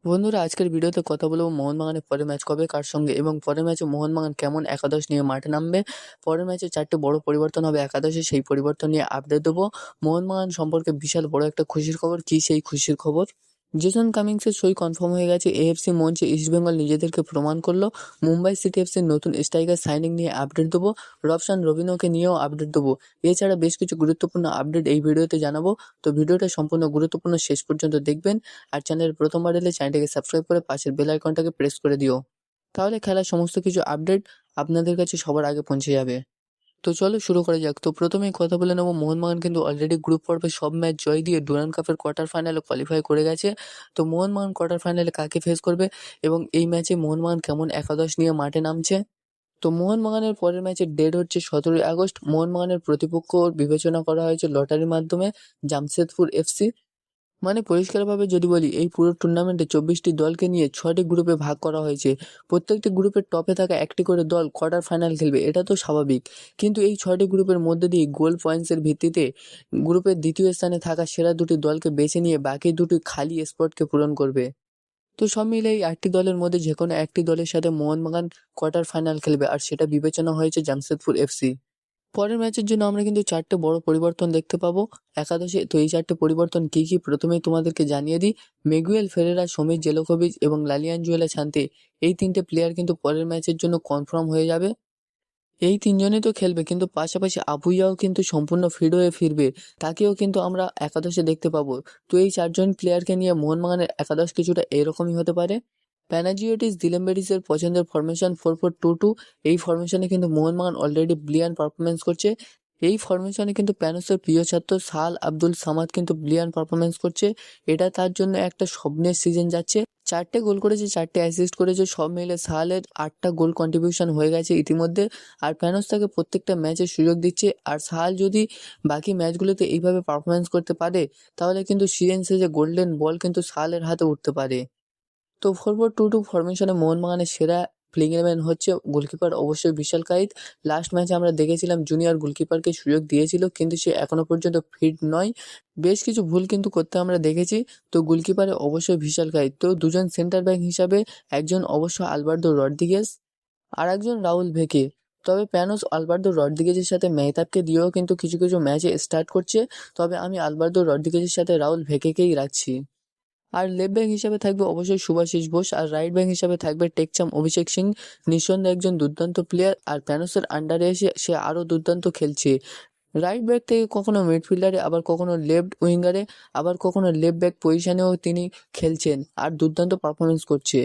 বন্ধুরা, আজকের ভিডিওতে কথা বলবো মোহনবাগানের পরের ম্যাচ কবে, কার সঙ্গে এবং পরের ম্যাচে মোহনবাগান কেমন একাদশ নিয়ে মাঠে নামবে। পরের ম্যাচে ৪টি বড় পরিবর্তন হবে একাদশে, সেই পরিবর্তন নিয়ে আপডেট দেবো। মোহনবাগান সম্পর্কে বিশাল বড় একটা খুশির খবর, কী সেই খুশির খবর? জেসন কামিংসের সই কনফার্ম হয়ে গেছে। এএফসি মঞ্চে ইস্টবেঙ্গল নিজেদেরকে প্রমাণ করলো। মুম্বাই সিটি এফসির নতুন স্ট্রাইকার সাইনিং নিয়ে আপডেট দেবো। রবশন রবিনোকে নিয়েও আপডেট দেবো। এছাড়া বেশ কিছু গুরুত্বপূর্ণ আপডেট এই ভিডিওতে জানাবো। তো ভিডিওটা সম্পূর্ণ গুরুত্বপূর্ণ, শেষ পর্যন্ত দেখবেন। আর চ্যানেলে প্রথমবার এলে চ্যানেলটাকে সাবস্ক্রাইব করে পাশের বেল আইকনটাকে প্রেস করে দিও। তাহলে খেলার সমস্ত কিছু আপডেট আপনাদের কাছে সবার আগে পৌঁছে যাবে। তো চলো শুরু করা যাক। তো প্রথমেই কথা বলে নেব, মোহনবাগান কিন্তু অলরেডি গ্রুপ পর্বে সব ম্যাচ জয় দিয়ে ডুরান্ড কাপের কোয়ার্টার ফাইনালে কোয়ালিফাই করে গেছে। তো মোহনবাগান কোয়ার্টার ফাইনালে কাকে ফেস করবে এবং এই ম্যাচে মোহনবাগান কেমন একাদশ নিয়ে মাঠে নামছে? তো মোহনবাগানের পরের ম্যাচের ডেট হচ্ছে 17ই আগস্ট। মোহনবাগানের প্রতিপক্ষ বিবেচনা করা হয়েছে লটারির মাধ্যমে জামশেদপুর এফসি। মানে পরিষ্কারভাবে যদি বলি, এই পুরো টুর্নামেন্টে 24টি দলকে নিয়ে 6টি গ্রুপে ভাগ করা হয়েছে। প্রত্যেকটি গ্রুপের টপে থাকা একটি করে দল কোয়ার্টার ফাইনাল খেলবে, এটা তো স্বাভাবিক। কিন্তু এই 6টি গ্রুপের মধ্যে দিয়ে গোল পয়েন্টসের ভিত্তিতে গ্রুপের দ্বিতীয় স্থানে থাকা সেরা দুটি দলকে বেছে নিয়ে বাকি দুটি খালি স্পটকে পূরণ করবে। তো সব মিলে এই 8টি দলের মধ্যে যেকোনো একটি দলের সাথে মোহনবাগান কোয়ার্টার ফাইনাল খেলবে, আর সেটা বিবেচনা হয়েছে জামশেদপুর এফসি। পরের ম্যাচের জন্য আমরা কিন্তু 4টে বড় পরিবর্তন দেখতে পাবো একাদশে। তো এই 4টে পরিবর্তন কি কি প্রথমেই তোমাদেরকে জানিয়ে দিই। মিগুয়েল ফেরেরা, সমীর জেলোকোভিচ এবং লালিয়ানজুয়েলা ছান্তে, এই 3টে প্লেয়ার কিন্তু পরের ম্যাচের জন্য কনফার্ম হয়ে যাবে। এই 3 জনই তো খেলবে, কিন্তু পাশাপাশি আবুইয়াও কিন্তু সম্পূর্ণ ফিট হয়ে ফিরবে। তাকেও কিন্তু আমরা একাদশে দেখতে পাবো। তো এই 4 জন প্লেয়ারকে নিয়ে মোহনবাগানের একাদশ কিছুটা এরকমই হতে পারে। প্যানাজিওটিস দিলেম্বেরিসের পছন্দের ফরমেশন 4-4-2-2। এই ফরমেশনে কিন্তু মোহনবাগান অলরেডি ব্রিলিয়ান্ট পারফরমেন্স করছে। এই ফরমেশনে কিন্তু প্যানোসের প্রিয় ছাত্র সাহাল আব্দুল সামাদ কিন্তু ব্রিলিয়ান্ট পারফরমেন্স করছে। এটা তার জন্য একটা স্বপ্নের সিজন যাচ্ছে। 4টে গোল করেছে, 4টে অ্যাসিস্ট করেছে, সব মিলে সাহালের 8টা গোল কন্ট্রিবিউশন হয়ে গেছে ইতিমধ্যে। আর প্যানোস তাকে প্রত্যেকটা ম্যাচে সুযোগ দিচ্ছে। আর সাহাল যদি বাকি ম্যাচগুলোতে এইভাবে পারফরমেন্স করতে পারে, তাহলে কিন্তু সিজন শেষে গোল্ডেন বল কিন্তু সাহালের হাতে উঠতে পারে। তো 4-4-2-2 ফরমেশনে মোহনবাগানের সেরা প্লেইং ইলেভেন হচ্ছে। গোলকিপার অবশ্যই বিশাল কাইত। লাস্ট ম্যাচে আমরা দেখেছিলাম জুনিয়র গোলকিপারকে সুযোগ দিয়েছিল, কিন্তু সে এখনো পর্যন্ত ফিট নয়। বেশ কিছু ভুল কিন্তু করতে আমরা দেখেছি। তো গোলকিপারে অবশ্যই বিশাল কাইত। তো দুজন সেন্টার ব্যাক হিসাবে একজন অবশ্য আলবার্দো রড্রিগেজ আর একজন রাউল ভেকে। তবে প্যানোস আলবার্দো রড্রিগেজের সাথে মেহতাবকে দিয়েও কিন্তু কিছু কিছু ম্যাচে স্টার্ট করছে। তবে আমি আলবার্দো রড্রিগেজের সাথে রাউল ভেকেকেই রাখছি। আর লেফট ব্যাক হিসাবে থাকবে অবশ্যই শুভাশিস বোস, আর রাইট ব্যাক হিসাবে থাকবে টেকচাম অভিষেক সিং। নিঃসন্দেহে একজন দুর্দান্ত প্লেয়ার, আর প্যানোসের আন্ডারে এসে সে আরও দুর্দান্ত খেলছে। রাইট ব্যাক থেকে কখনো মিডফিল্ডারে, আবার কখনো লেফট উইঙ্গারে, আবার কখনো লেফট ব্যাক পজিশনেও তিনি খেলছেন আর দুর্দান্ত পারফরমেন্স করছে।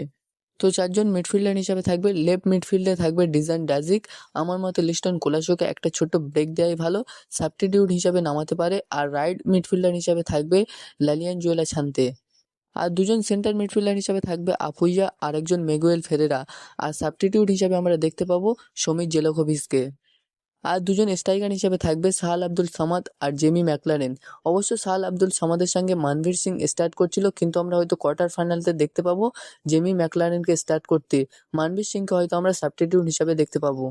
তো 4 জন মিডফিল্ডার হিসাবে থাকবে। লেফট মিডফিল্ডে থাকবে ডিজান ডাজিক। আমার মতে লিস্টন কোলাসোকে একটা ছোট্ট ব্রেক দেওয়াই ভালো, সাবস্টিটিউট হিসাবে নামাতে পারে। আর রাইট মিডফিল্ডার হিসাবে থাকবে লালিয়ানজুয়েলা ছান্তে। আর দুজন সেন্টার মিডফিল্ডার হিসাবে থাকবে আফুইয়া আর একজন মিগুয়েল ফেরেরা। আর সাবস্টিটিউট হিসাবে আমরা দেখতে পাবো সমীর জেলোকোভিচকে। আর দুজন স্ট্রাইকার হিসেবে থাকবে সাহাল আব্দুল সামাদ আর জেমি ম্যাকলারেন। অবশ্য সাহাল আব্দুল সামাদের সঙ্গে মানভীর সিং স্টার্ট করছিল, কিন্তু আমরা হয়তো কোয়ার্টার ফাইনালতে দেখতে পাবো জেমি ম্যাকলারেনকে স্টার্ট করতে। মানভীর সিংকে হয়তো আমরা সাবস্টিটিউট হিসাবে দেখতে পাবো।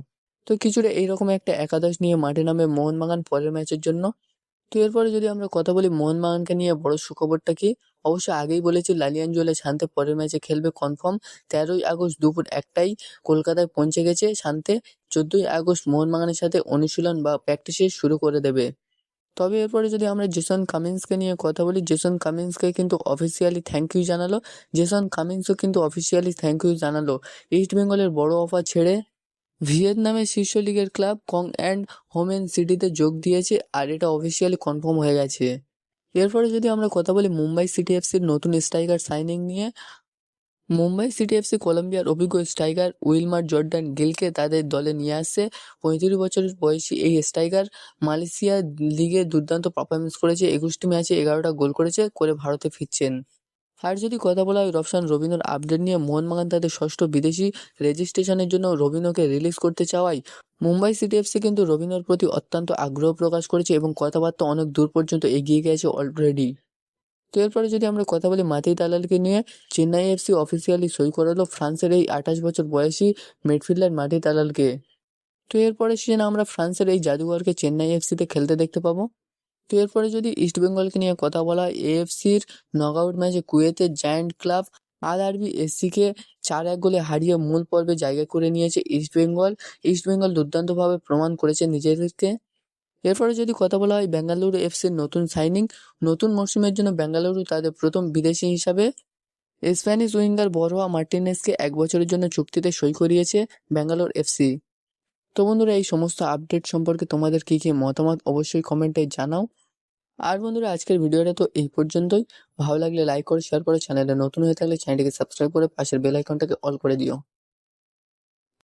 তো কিছুটা এইরকম একটা একাদশ নিয়ে মাঠে নামে মোহনবাগান পরের ম্যাচের জন্য। তো এরপরে যদি আমরা কথা বলি মোহনবাগানকে নিয়ে বড় সুখবরটা কি। অবশ্য আগেই বলেছি লালিয়ানজুয়েলা শান্তে পরের ম্যাচে খেলবে কনফার্ম। 13ই আগস্ট দুপুর 1টায় কলকাতায় পৌঁছে গেছে শান্তে। 14ই আগস্ট মোহনবাগানের সাথে অনুশীলন বা প্র্যাকটিসে শুরু করে দেবে। তবে এরপরে যদি আমরা জেসন কামিন্সকে নিয়ে কথা বলি, জেসন কামিন্সকে কিন্তু অফিসিয়ালি থ্যাংক ইউ জানালো। জেসন কামিন্সও কিন্তু অফিসিয়ালি থ্যাংক ইউ জানালো ইস্ট বেঙ্গলের বড় অফার ছেড়ে ভিয়েতনামের শীর্ষ লিগের ক্লাব কং অ্যান্ড হোমেন সিটিতে যোগ দিয়েছে, আর এটা অফিসিয়ালি কনফার্ম হয়ে গেছে। এরপরে যদি আমরা কথা বলি মুম্বাই সিটি এফসির নতুন স্ট্রাইকার সাইনিং নিয়ে। মুম্বাই সিটি এফসি কলম্বিয়ার অভিজ্ঞ স্ট্রাইকার উইলমার জর্ডান গিলকে তাদের দলে নিয়ে আসছে। 35 বছরের বয়সী এই স্ট্রাইকার মালয়েশিয়া লিগে দুর্দান্ত পারফরমেন্স করেছে। 21টি ম্যাচে 11টা গোল করে ভারতে ফিরছেন। আর যদি কথা বলা হয় রবশন রবিনোর আপডেট নিয়ে, মোহনবাগান তাদের ষষ্ঠ বিদেশি রেজিস্ট্রেশনের জন্য রবিনোকে রিলিজ করতে চাওয়ায় মুম্বাই সিটি এফসি কিন্তু রবিনোর প্রতি অত্যন্ত আগ্রহ প্রকাশ করেছে এবং কথাবার্তা অনেক দূর পর্যন্ত এগিয়ে গেছে অলরেডি। তো এরপরে যদি আমরা কথা বলি মাতি দালালকে নিয়ে, চেন্নাই এফসি অফিসিয়ালি সই করালো ফ্রান্সের এই 28 বছর বয়সী মিডফিল্ডার মাতি দালালকে। তো এরপরে সিজনে আমরা ফ্রান্সের এই জাদুঘরকে চেন্নাই এফসিতে খেলতে দেখতে পাবো। তো এরপরে যদি ইস্টবেঙ্গলকে নিয়ে কথা বলা হয়, এএফসির নকআউট ম্যাচে কুয়েতের জায়ান্ট ক্লাব আরআরবি এসসিকে 4-1 গোলে হারিয়ে মূল পর্বে জায়গা করে নিয়েছে ইস্টবেঙ্গল। ইস্টবেঙ্গল দুর্দান্তভাবে প্রমাণ করেছে নিজেদেরকে। এরপরে যদি কথা বলা হয় বেঙ্গালুরু এফসির নতুন সাইনিং, নতুন মরশুমের জন্য বেঙ্গালুরু তাদের প্রথম বিদেশি হিসাবে স্প্যানিশ উইঙ্গার বরোয়া মার্টিনেজকে 1 বছরের জন্য চুক্তিতে সই করিয়েছে ব্যাঙ্গালোর এফসি। তো বন্ধুরা, এই সমস্ত আপডেট সম্পর্কে তোমাদের কী মতামত অবশ্যই কমেন্টে জানাও। আর বন্ধুরা, আজকের ভিডিওটা তো এই পর্যন্তই। ভালো লাগলে লাইক করো, শেয়ার করো, চ্যানেলে নতুন হয়ে থাকলে চ্যানেলটিকে সাবস্ক্রাইব করে পাশের বেল আইকনটাকে অল করে দিও।